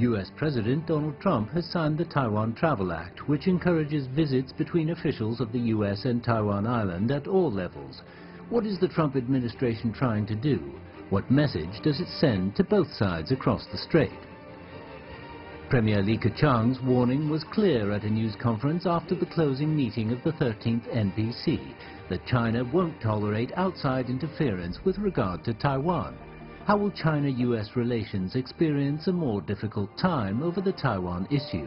US President Donald Trump has signed the Taiwan Travel Act, which encourages visits between officials of the US and Taiwan Island at all levels. What is the Trump administration trying to do? What message does it send to both sides across the strait? Premier Li Keqiang's warning was clear at a news conference after the closing meeting of the 13th NPC, that China won't tolerate outside interference with regard to Taiwan. How will China-US relations experience a more difficult time over the Taiwan issue?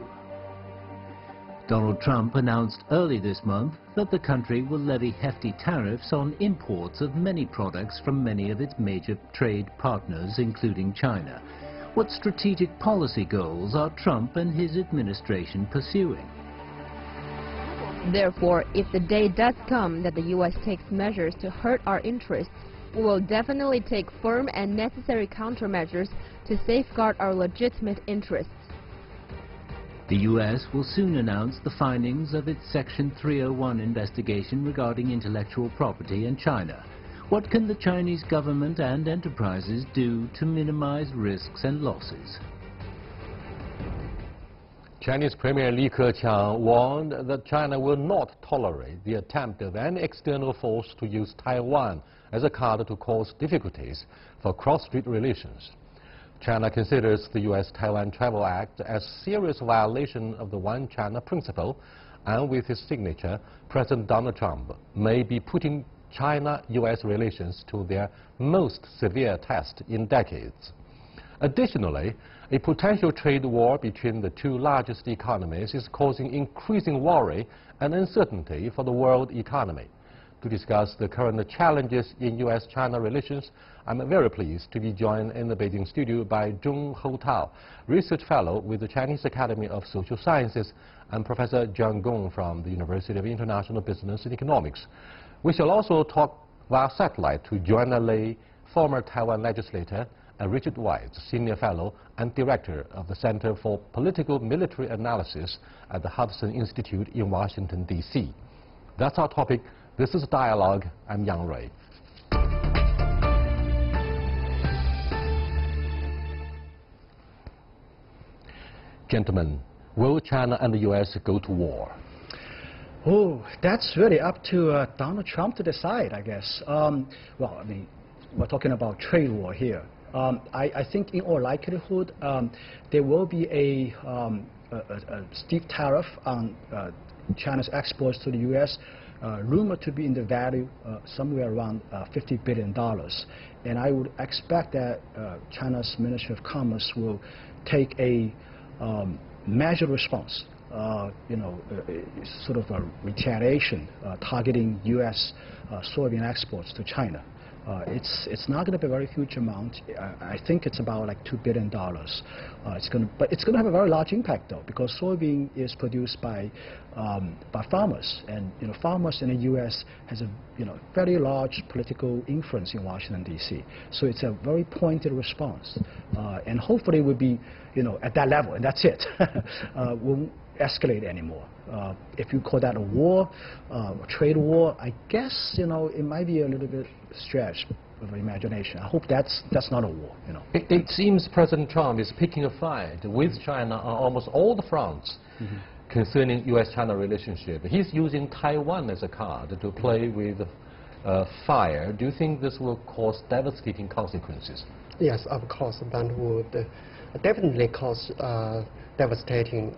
Donald Trump announced early this month that the country will levy hefty tariffs on imports of many products from many of its major trade partners, including China. What strategic policy goals are Trump and his administration pursuing? Therefore, if the day does come that the U.S. takes measures to hurt our interests, we will definitely take firm and necessary countermeasures to safeguard our legitimate interests. The U.S. will soon announce the findings of its Section 301 investigation regarding intellectual property in China. What can the Chinese government and enterprises do to minimize risks and losses? Chinese Premier Li Keqiang warned that China will not tolerate the attempt of any external force to use Taiwan as a card to cause difficulties for cross-strait relations. China considers the US Taiwan Travel Act as a serious violation of the One China principle, and with his signature, President Donald Trump may be putting China-US relations to their most severe test in decades. Additionally, a potential trade war between the two largest economies is causing increasing worry and uncertainty for the world economy. To discuss the current challenges in US-China relations, I'm very pleased to be joined in the Beijing studio by Zhong Houtao, Research Fellow with the Chinese Academy of Social Sciences, and Professor John Gong from the University of International Business and Economics. We shall also talk via satellite to Joanna Lei, former Taiwan legislator, and Richard White, Senior Fellow and Director of the Center for Political Military Analysis at the Hudson Institute in Washington, D.C. That's our topic. This is Dialogue. I'm Yang Rui. Gentlemen, will China and the U.S. go to war? Oh, that's really up to Donald Trump to decide, I guess. Well, I mean, we're talking about trade war here. I think in all likelihood, there will be a steep tariff on China's exports to the U.S., rumored to be in the value somewhere around $50 billion. And I would expect that China's Ministry of Commerce will take a measured response. Sort of a retaliation targeting U.S. soybean exports to China. It's not going to be a very huge amount. I think it's about like $2 billion. But it's going to have a very large impact though, because soybean is produced by farmers, and farmers in the U.S. has a very large political influence in Washington D.C. So it's a very pointed response, and hopefully we'll be at that level, and that's it. Won't escalate anymore. If you call that a war, a trade war, I guess it might be a little bit stretched of imagination. I hope that's not a war. It seems President Trump is picking a fight with China on almost all the fronts concerning U.S.-China relationship. He's using Taiwan as a card to play with fire. Do you think this will cause devastating consequences? Yes, of course, that would definitely cause devastating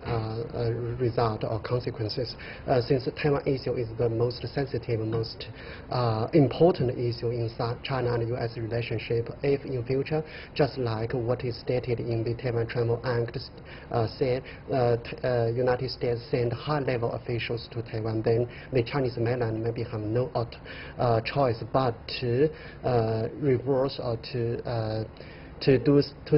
result or consequences, since the Taiwan issue is the most sensitive, most important issue inside China and U.S. relationship. If in future, just like what is stated in the Taiwan Travel Act, said United States send high-level officials to Taiwan, then the Chinese mainland maybe have no choice but to reverse or to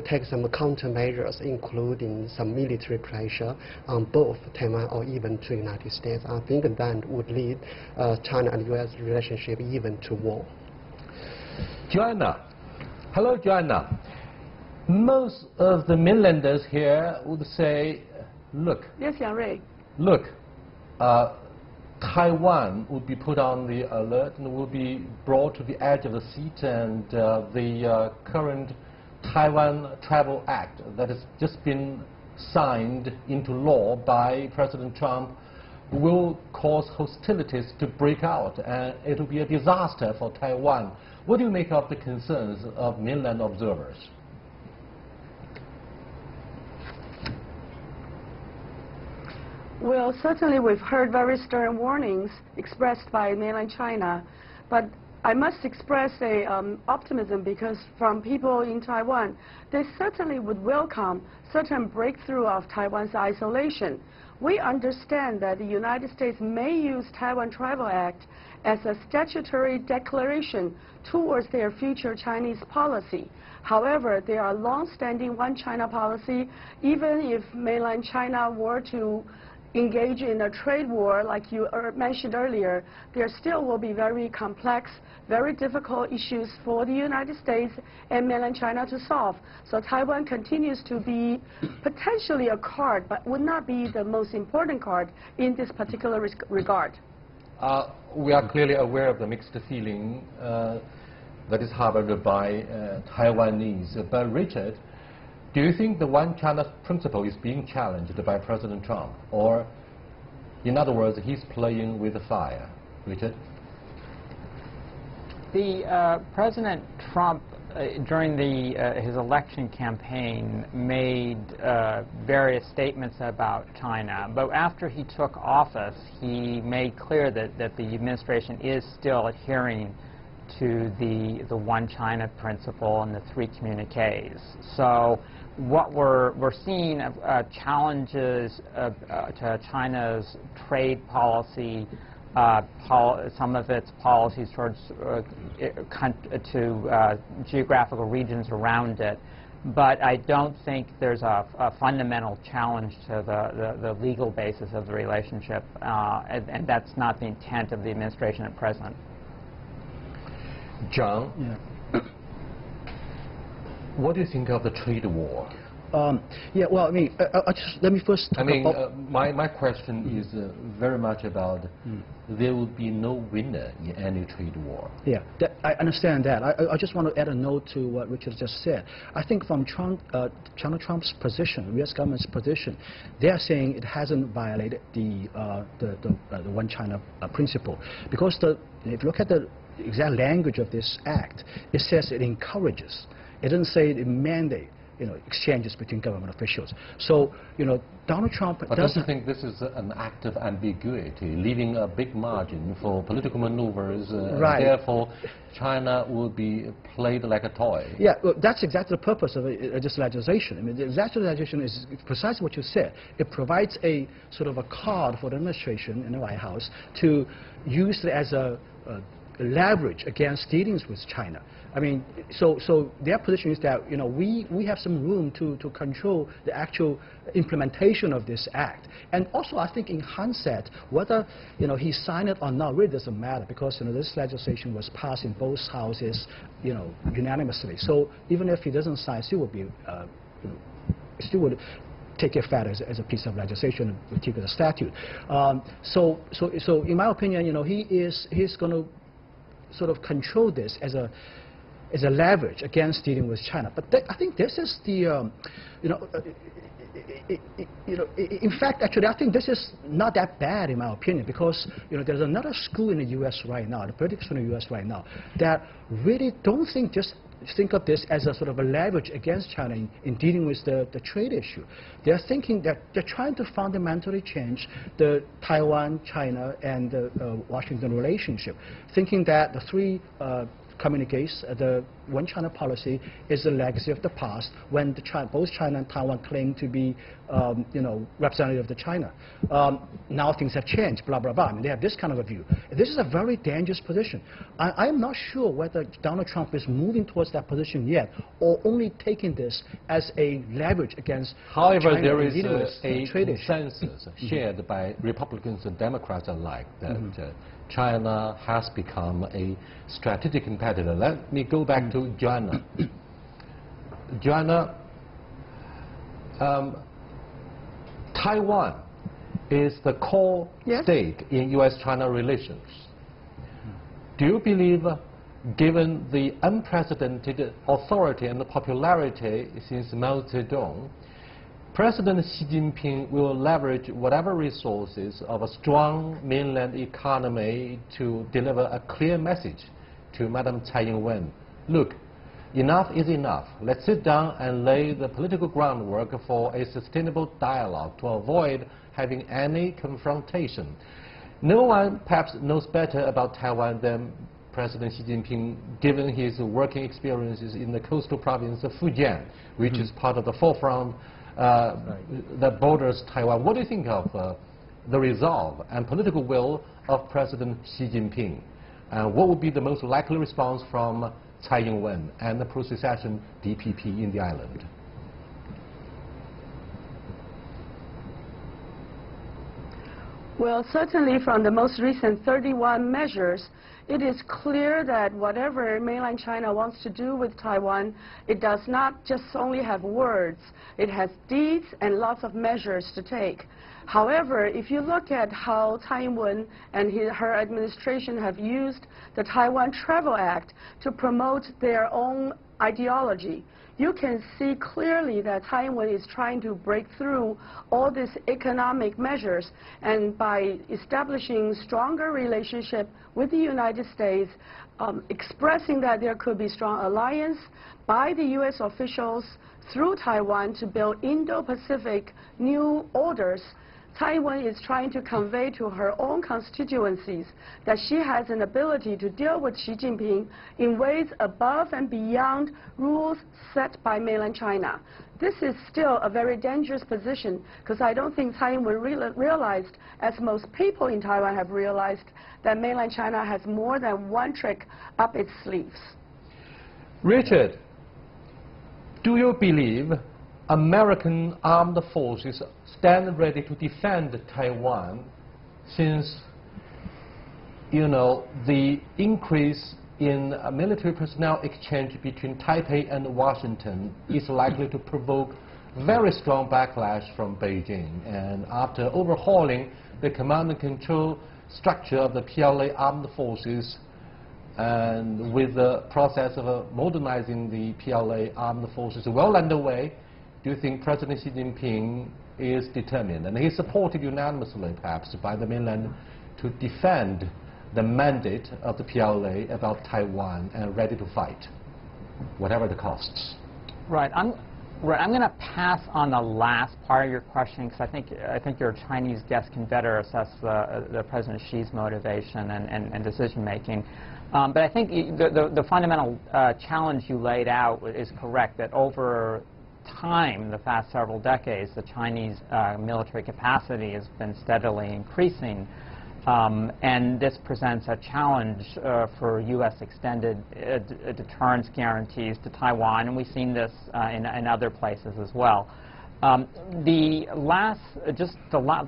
take some countermeasures, including some military pressure on both Taiwan or even to the United States. I think that would lead China and U.S. relationship even to war. Joanna. Hello, Joanna. Most of the mainlanders here would say, look. Yes, Yang Rui. Look, Taiwan would be put on the alert and will be brought to the edge of the seat, and the current Taiwan Travel Act that has just been signed into law by President Trump will cause hostilities to break out, and it will be a disaster for Taiwan. What do you make of the concerns of mainland observers? Well, certainly we've heard very stern warnings expressed by mainland China, but I must express a optimism, because from people in Taiwan, they certainly would welcome certain breakthrough of Taiwan's isolation. We understand that the United States may use Taiwan Travel Act as a statutory declaration towards their future Chinese policy. However, there are long-standing one China policy. Even if mainland China were to engage in a trade war like you mentioned earlier, there still will be very complex, very difficult issues for the United States and mainland China to solve. So Taiwan continues to be potentially a card, but would not be the most important card in this particular regard. We are clearly aware of the mixed feeling that is harbored by Taiwanese. But Richard, do you think the one China principle is being challenged by President Trump? Or, in other words, he's playing with the fire? Richard? President Trump, during his election campaign, made various statements about China. But after he took office, he made clear that the administration is still adhering to the one China principle and the three communiques. So what we're seeing challenges to China's trade policy, some of its policies towards geographical regions around it. But I don't think there's a fundamental challenge to the legal basis of the relationship, and that's not the intent of the administration at present. John, yeah. What do you think of the trade war? Yeah, well, I mean, let me first talk about... my question is very much about there will be no winner in any trade war. Yeah, I understand that. I just want to add a note to what Richard just said. I think from Trump's position, U.S. government's position, they are saying it hasn't violated the one China principle. Because if you look at the exact language of this act, it says it encourages. It doesn't say it mandates, exchanges between government officials. So, Donald Trump doesn't... Don't you think this is an act of ambiguity, leaving a big margin for political maneuvers, right. Therefore China will be played like a toy? Yeah, well, that's exactly the purpose of this legislation. I mean, the legislation is precisely what you said. It provides a sort of a card for the administration in the White House to use it as a leverage against dealings with China. I mean, so their position is that we have some room to control the actual implementation of this act. And also, I think in hindsight, whether he signed it or not really doesn't matter, because this legislation was passed in both houses unanimously. So even if he doesn't sign, it still would be still would take effect as a piece of legislation and keep it a statute. So in my opinion, he's going to sort of control this as a leverage against dealing with China. But I think this is the, in fact, actually, I think this is not that bad in my opinion, because there's another school in the U.S. right now, the politics in the U.S. right now, that really don't think of this as a sort of a leverage against China in dealing with the trade issue. They're thinking that they're trying to fundamentally change the Taiwan, China, and the Washington relationship, thinking that the three communiques, the one China policy is the legacy of the past, when both China and Taiwan claim to be, representative of China. Now things have changed, blah, blah, blah. I mean, they have this kind of a view. This is a very dangerous position. I'm not sure whether Donald Trump is moving towards that position yet, or only taking this as a leverage against However, China. there is a consensus shared by Republicans and Democrats alike that China has become a strategic competitor. Let me go back to Joanna. Joanna, Taiwan is the core Yes. state in U.S.-China relations. Do you believe given the unprecedented authority and the popularity since Mao Zedong, President Xi Jinping will leverage whatever resources of a strong mainland economy to deliver a clear message to Madam Tsai Ing-wen. Look, enough is enough. Let's sit down and lay the political groundwork for a sustainable dialogue to avoid having any confrontation. No one perhaps knows better about Taiwan than President Xi Jinping, given his working experiences in the coastal province of Fujian, which is part of the forefront that borders Taiwan. What do you think of the resolve and political will of President Xi Jinping? What would be the most likely response from Tsai Ing-wen and the pro-secession DPP in the island? Well, certainly from the most recent 31 measures, it is clear that whatever mainland China wants to do with Taiwan, it does not just only have words. It has deeds and lots of measures to take. However, if you look at how Tsai Ing-wen and her administration have used the Taiwan Travel Act to promote their own ideology, you can see clearly that Tsai Ing-wen is trying to break through all these economic measures, and by establishing stronger relationship with the United States, expressing that there could be strong alliance by the U.S. officials through Taiwan to build Indo-Pacific new orders. Taiwan is trying to convey to her own constituencies that she has an ability to deal with Xi Jinping in ways above and beyond rules set by mainland China. This is still a very dangerous position, because I don't think Tsai Ing-wen realized, as most people in Taiwan have realized, that mainland China has more than one trick up its sleeves. Richard, do you believe American armed forces stand ready to defend Taiwan, since, you know, the increase in military personnel exchange between Taipei and Washington is likely to provoke very strong backlash from Beijing? And after overhauling the command and control structure of the PLA armed forces, and with the process of modernizing the PLA armed forces well underway, do you think President Xi Jinping is determined, and he's supported unanimously perhaps by the mainland, to defend the mandate of the PLA about Taiwan and ready to fight, whatever the costs? Right. I'm going to pass on the last part of your question, because I think your Chinese guest can better assess the President Xi's motivation and decision making. But I think the fundamental challenge you laid out is correct, that over time, the past several decades, the Chinese military capacity has been steadily increasing, and this presents a challenge for U.S. extended deterrence guarantees to Taiwan, and we've seen this in other places as well. The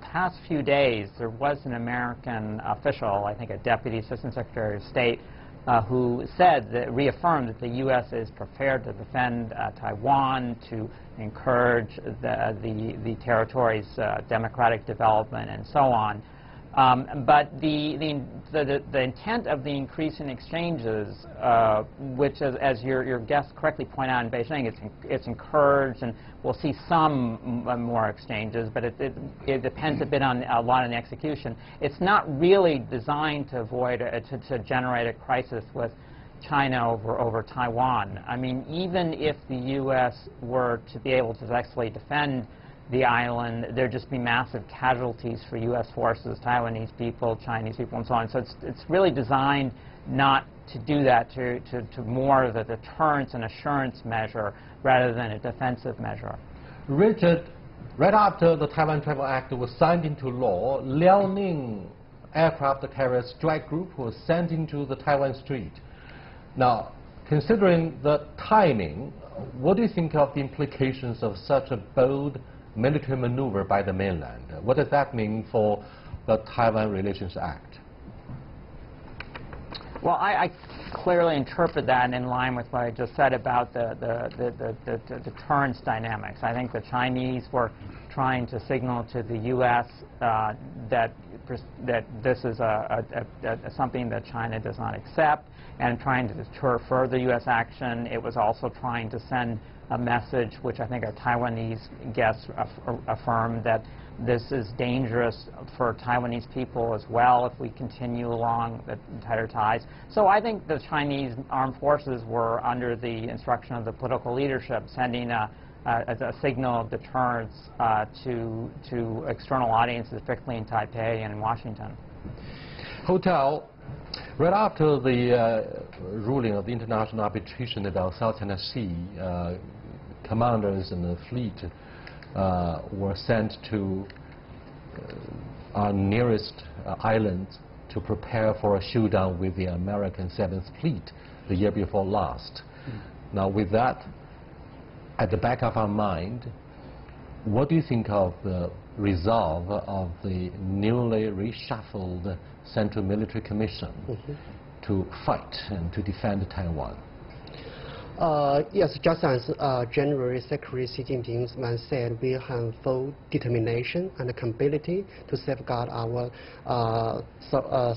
past few days, there was an American official, I think a Deputy Assistant Secretary of State, who reaffirmed that the U.S. is prepared to defend Taiwan, to encourage the territory's democratic development and so on. But the intent of the increase in exchanges, which, as your guest correctly pointed out in Beijing, it's encouraged, and we'll see some more exchanges, but it depends a bit on a lot on the execution. It's not really designed to avoid to generate a crisis with China over Taiwan. I mean, even if the U.S. were to be able to successfully defend the island, there'd just be massive casualties for U.S. forces, Taiwanese people, Chinese people, and so on. So it's really designed not to do that, to more of a deterrence and assurance measure rather than a defensive measure. Richard, right after the Taiwan Travel Act was signed into law, Liaoning aircraft carrier strike group was sent into the Taiwan Strait. Now, considering the timing, what do you think of the implications of such a bold military maneuver by the mainland? What does that mean for the Taiwan Relations Act? Well, I clearly interpret that in line with what I just said about the deterrence dynamics. I think the Chinese were trying to signal to the U.S. that this is something that China does not accept, and trying to deter further U.S. action. It was also trying to send a message, which I think our Taiwanese guests affirmed, that this is dangerous for Taiwanese people as well if we continue along the tighter ties. So I think the Chinese armed forces were under the instruction of the political leadership, sending a signal of deterrence to external audiences, particularly in Taipei and in Washington. Hotel, right after the ruling of the international arbitration about South China Sea, commanders in the fleet were sent to our nearest island to prepare for a showdown with the American 7th Fleet the year before last. Now, with that at the back of our mind, what do you think of the resolve of the newly reshuffled Central Military Commission to fight and to defend Taiwan? Yes, just as General Secretary Xi Jinping once said, we have full determination and capability to safeguard our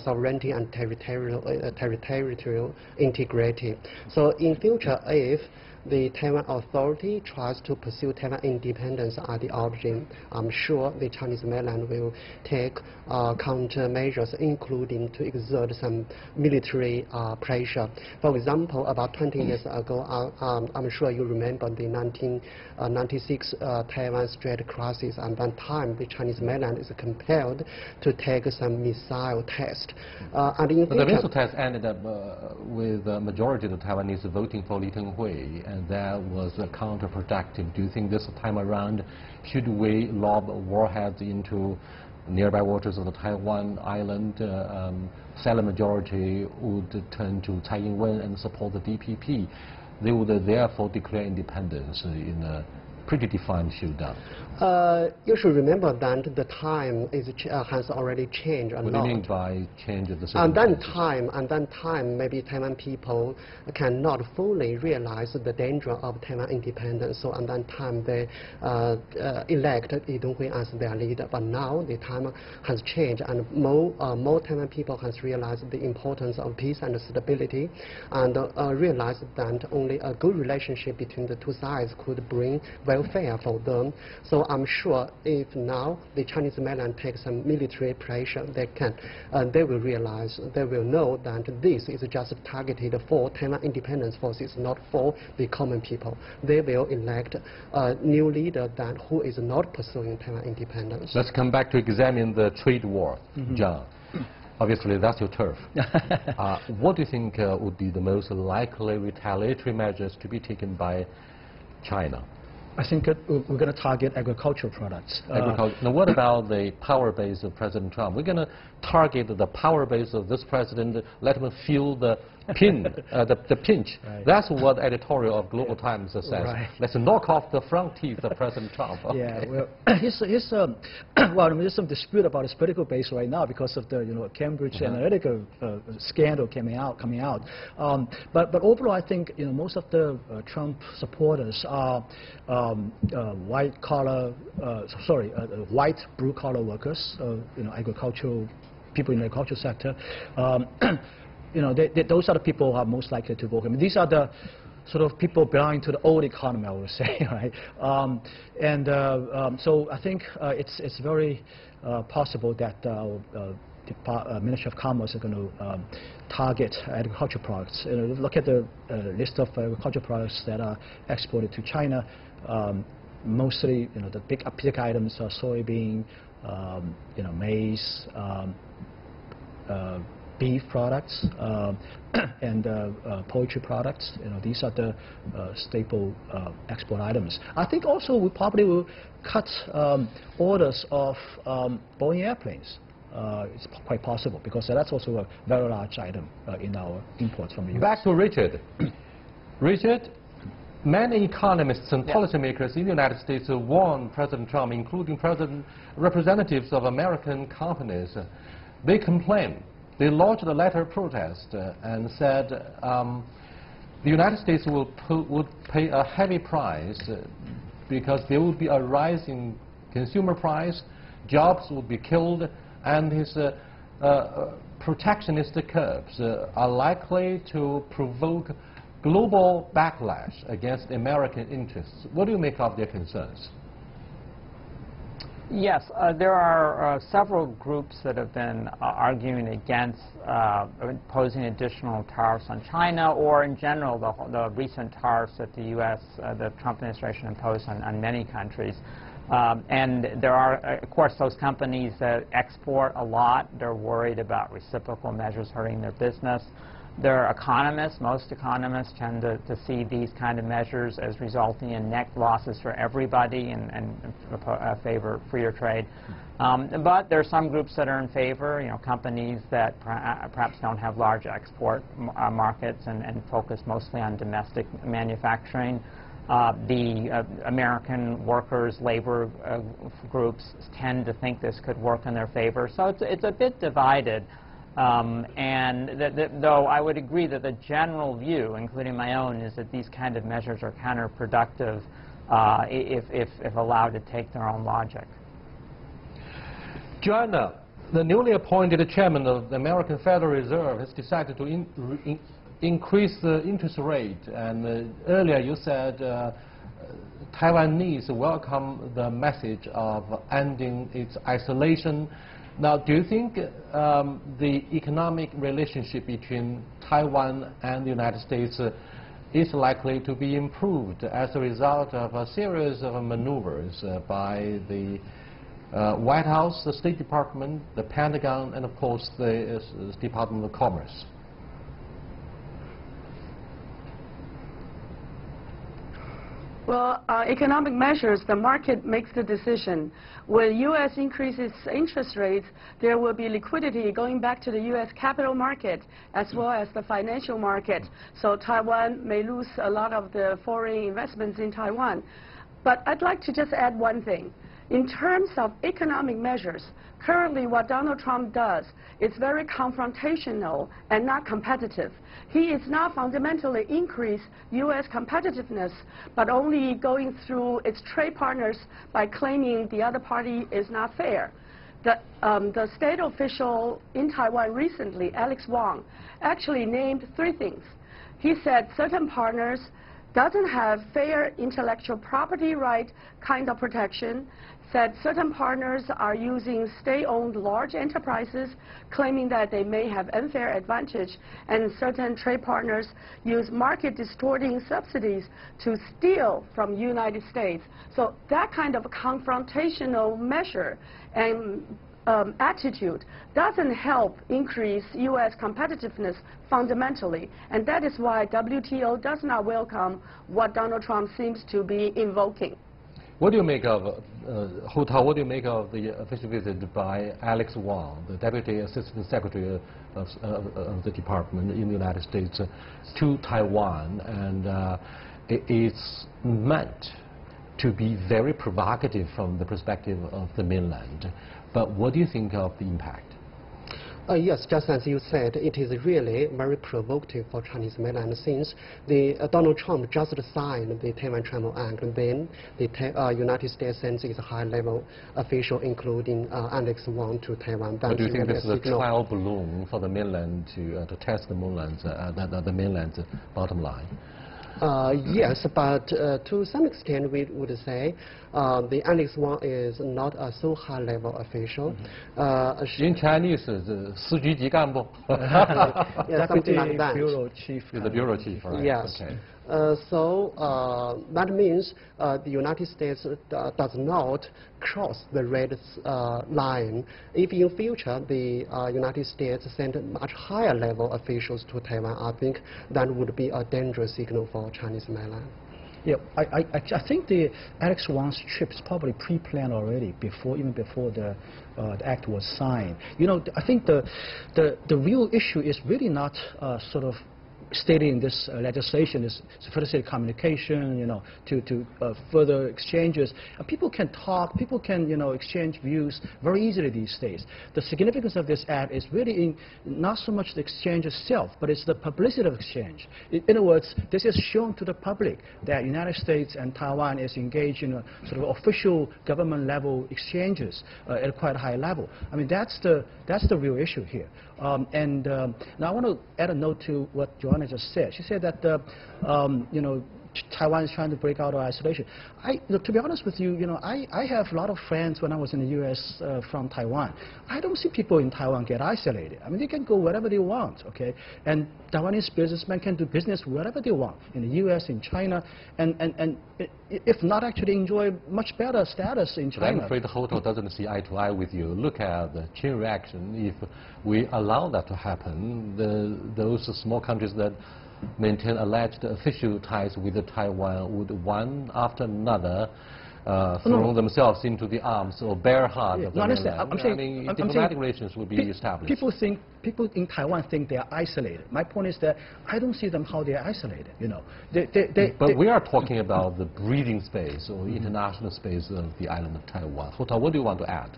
sovereignty and territorial integrity. So in future, if the Taiwan Authority tries to pursue Taiwan independence ideology, I'm sure the Chinese mainland will take countermeasures, including to exert some military pressure. For example, about 20 years ago, I'm sure you remember the 1996 Taiwan Strait crisis, and that time the Chinese mainland is compelled to take some missile tests. And in the missile test ended up with a majority of the Taiwanese voting for Li Tenghui, and that was counterproductive. Do you think this time around, should we lob warheads into nearby waters of the Taiwan island, silent majority would turn to Tsai Ing-wen and support the DPP? They would therefore declare independence in a pretty defined showdown. You should remember that the time has already changed a lot. What do you mean by change of the circumstances? And that time, maybe Taiwan people cannot fully realize the danger of Taiwan independence. So at that time, they elected Li Tenghui as their leader. But now the time has changed, and more Taiwan people has realized the importance of peace and stability, and realized that only a good relationship between the two sides could bring welfare for them. So I'm sure if now the Chinese mainland takes some military pressure, they will realize, they will know that this is just targeted for Taiwan independence forces, not for the common people. They will elect a new leader who is not pursuing Taiwan independence. Let's come back to examine the trade war, John. Obviously, that's your turf. What do you think would be the most likely retaliatory measures to be taken by China? I think we're going to target agricultural products. Now, what about the power base of President Trump? We're going to target the power base of this president, let him feel the pinch. Right. That's what editorial of Global Times says. Right. Let's knock off the front teeth of President Trump. Okay. Yeah, well, there's some dispute about his political base right now because of the Cambridge Analytica scandal coming out. But overall, I think most of the Trump supporters are white blue collar workers, agricultural people in the agricultural sector. Those are the people who are most likely to vote. I mean, these are the sort of people belonging to the old economy, I would say, right? So I think it's very possible that Ministry of Commerce is going to target agricultural products. Look at the list of agricultural products that are exported to China. Mostly, the big items are soybean, maize, beef products, and poultry products. These are the staple export items. I think also we probably will cut orders of Boeing airplanes. It's quite possible because that's also a very large item in our imports from the U.S. Back to Richard. Richard, many economists and policymakers in the United States warn President Trump, including representatives of American companies. They complain they launched a letter of protest and said the United States would pay a heavy price because there would be a rise in consumer price, jobs would be killed, and his protectionist curbs are likely to provoke global backlash against American interests. What do you make of their concerns? Yes, there are several groups that have been arguing against imposing additional tariffs on China, or in general the recent tariffs that the U.S., the Trump administration imposed on many countries. And there are, of course, those companies that export a lot. They're worried about reciprocal measures hurting their business. There are economists. Most economists tend to see these kind of measures as resulting in net losses for everybody and favor freer trade. But there are some groups that are in favor, companies that perhaps don't have large export markets and focus mostly on domestic manufacturing. The American workers' labor groups tend to think this could work in their favor. So it's a bit divided. Though I would agree that the general view, including my own, is that these kind of measures are counterproductive if allowed to take their own logic. Joanna, the newly appointed chairman of the American Federal Reserve has decided to increase the interest rate. And earlier you said Taiwanese welcome the message of ending its isolation. Now, do you think the economic relationship between Taiwan and the United States is likely to be improved as a result of a series of maneuvers by the White House, the State Department, the Pentagon, and of course the Department of Commerce? Well, economic measures, the market makes the decision. When U.S. increases interest rates, there will be liquidity going back to the U.S. capital market as well as the financial market. So Taiwan may lose a lot of the foreign investments in Taiwan. But I'd like to just add one thing. In terms of economic measures, currently what Donald Trump does is very confrontational and not competitive. He is not fundamentally increase U.S. competitiveness, but only going through its trade partners by claiming the other party is not fair. The state official in Taiwan recently, Alex Wong, actually named 3 things. He said certain partners doesn't have fair intellectual property right kind of protection, said certain partners are using state-owned large enterprises, claiming that they may have unfair advantage, and certain trade partners use market-distorting subsidies to steal from United States. So that kind of confrontational measure and attitude doesn't help increase U.S. competitiveness fundamentally, and that is why WTO does not welcome what Donald Trump seems to be invoking. What do you make of, Hu Tao, what do you make of the official visit by Alex Wong, the Deputy Assistant Secretary of the Department in the United States, to Taiwan? And it's meant to be very provocative from the perspective of the mainland. But what do you think of the impact? Yes, just as you said, it is really very provocative for Chinese mainland since Donald Trump just signed the Taiwan Travel Act. Then the United States sends its high-level official, including Alex Wong, to Taiwan. But do you think this is a trial balloon for the mainland to test the mainland's bottom line? Yes, but to some extent we would say the Alex Wong is not a so high-level official. In Chinese, it's 司局级干部. Yeah, something like that. Bureau chief. The bureau chief, right? Yes. Okay. So that means the United States does not cross the red line. If in future the United States send much higher level officials to Taiwan, I think that would be a dangerous signal for Chinese mainland. Yeah, I think the Alex Wong's trip is probably pre-planned already, even before the act was signed. You know, I think the real issue is really not sort of stated in this legislation is to facilitate communication, to further exchanges. People can talk, people can, exchange views very easily these days. The significance of this act is really in not so much the exchange itself, but it's the publicity of exchange. In other words, this is shown to the public that the United States and Taiwan is engaged in a sort of official government level exchanges at a quite high level. I mean, that's the real issue here. Now I want to add a note to what Joanna just said. She said that Taiwan is trying to break out of isolation. To be honest with you, I have a lot of friends when I was in the U.S. From Taiwan. I don't see people in Taiwan get isolated. I mean, they can go wherever they want, okay? And Taiwanese businessmen can do business wherever they want, in the U.S., in China, and if not actually enjoy much better status in China. I'm afraid the hotel doesn't see eye to eye with you. Look at the chain reaction. If we allow that to happen, those small countries that maintain alleged official ties with Taiwan would one after another throw themselves into the arms or bare heart of the mainland. Diplomatic relations will be established. People in Taiwan think they are isolated. My point is that I don't see them how they are isolated. But we are talking about the breathing space or international space of the island of Taiwan. Hota, what do you want to add?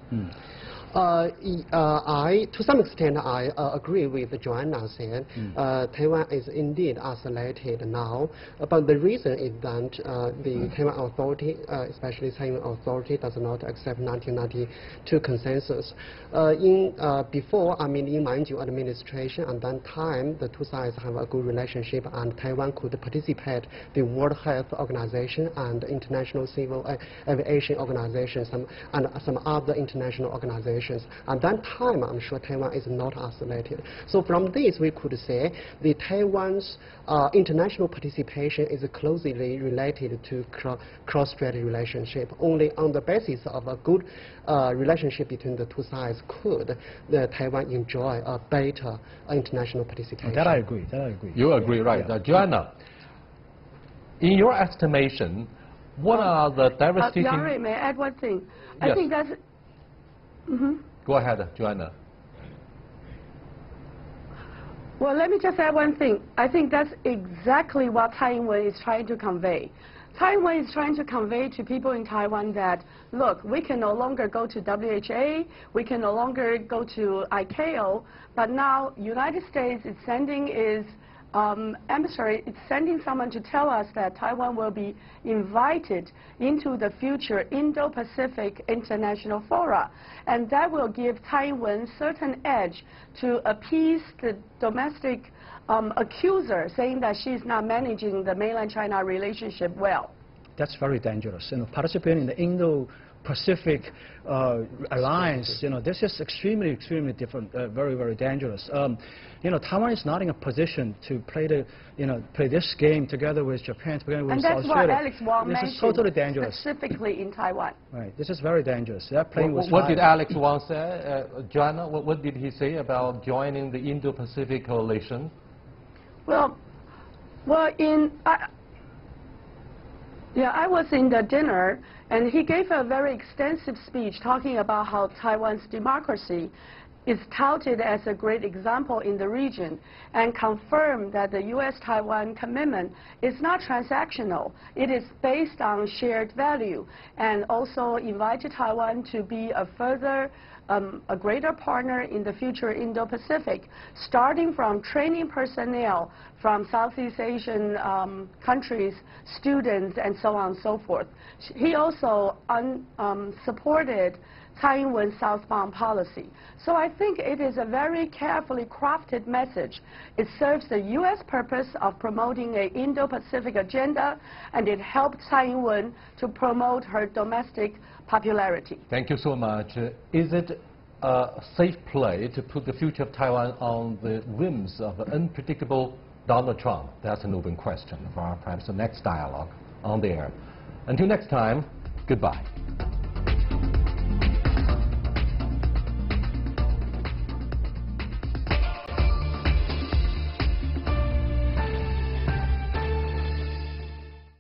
To some extent, I agree with Joanna saying Taiwan is indeed isolated now, but the reason is that the Taiwan Authority, especially Taiwan Authority, does not accept 1992 consensus. Before, in mind you administration, at that time, the two sides have a good relationship, and Taiwan could participate the World Health Organization and International Civil Aviation Organization, and some other international organizations. At that time, I'm sure Taiwan is not isolated. So from this, we could say the Taiwan's international participation is closely related to cross-strait relationship. Only on the basis of a good relationship between the two sides could Taiwan enjoy a better international participation. That I agree. You agree, right? Yeah. Joanna, in your estimation, what are the devastating... Yari, may I add one thing? Yes. I think that's... Go ahead, Joanna. Well, let me just add one thing. I think that's exactly what Taiwan is trying to convey. Taiwan is trying to convey to people in Taiwan that, look, we can no longer go to WHA, we can no longer go to ICAO, but now United States is sending emissary, it's sending someone to tell us that Taiwan will be invited into the future Indo-Pacific international fora. And that will give Taiwan certain edge to appease the domestic accuser, saying that she's not managing the mainland China relationship well. That's very dangerous. Participating in the Indo-Pacific alliance, this is extremely different, very, very dangerous. Taiwan is not in a position to play this game together with Japan, together with Australia. And that's what Alex Wong mentioned. This is totally dangerous. Specifically in Taiwan. Right. This is very dangerous. They're playing with what did Alex Wong say? Joanna, what did he say about joining the Indo-Pacific coalition? Well, I was in the dinner, and he gave a very extensive speech talking about how Taiwan's democracy is touted as a great example in the region, and confirmed that the US-Taiwan commitment is not transactional. It is based on shared value, and also invited Taiwan to be a greater partner in the future Indo-Pacific, starting from training personnel from Southeast Asian countries, students, and so on and so forth. He also supported Taiwan's southbound policy. So I think it is a very carefully crafted message. It serves the U.S. purpose of promoting an Indo-Pacific agenda, and it helped Taiwan to promote her domestic popularity. Thank you so much. Is it a safe play to put the future of Taiwan on the whims of an unpredictable Donald Trump? That's an open question for our perhaps the next dialogue on the air. Until next time, goodbye.